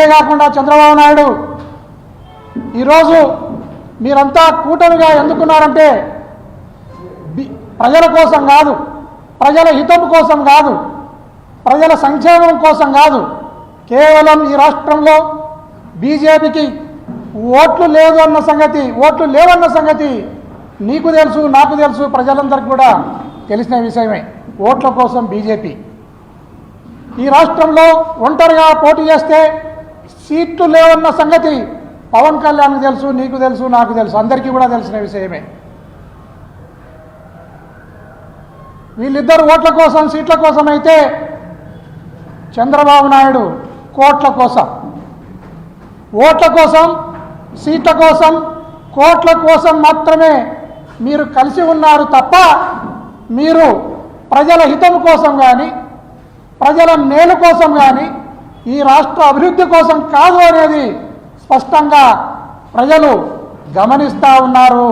కాకుండా చంద్రబాబు నాయుడు ఈరోజు మీరంతా కూటమిగా ఎందుకున్నారంటే ప్రజల కోసం కాదు, ప్రజల హితం కోసం కాదు, ప్రజల సంక్షేమం కోసం కాదు, కేవలం ఈ రాష్ట్రంలో బీజేపీకి ఓట్లు లేవన్న సంగతి నీకు తెలుసు, నాకు తెలుసు, ప్రజలందరికీ కూడా తెలిసిన విషయమే. ఓట్ల కోసం బీజేపీ ఈ రాష్ట్రంలో ఒంటరిగా పోటీ చేస్తే సీట్లు లేవన్న సంగతి పవన్ కళ్యాణ్కి తెలుసు, నీకు తెలుసు, నాకు తెలుసు, అందరికీ కూడా తెలిసిన విషయమే. వీళ్ళిద్దరు ఓట్ల కోసం, సీట్ల కోసం అయితే చంద్రబాబు నాయుడు కోట్ల కోసం, ఓట్ల కోసం, సీట్ల కోసం, కోట్ల కోసం మాత్రమే మీరు కలిసి ఉన్నారు తప్ప మీరు ప్రజల హితం కోసం కానీ, ప్రజల మేలు కోసం కానీ, ఈ రాష్ట్ర అభివృద్ధి కోసం కాదు అనేది స్పష్టంగా ప్రజలు గమనిస్తూ ఉన్నారు.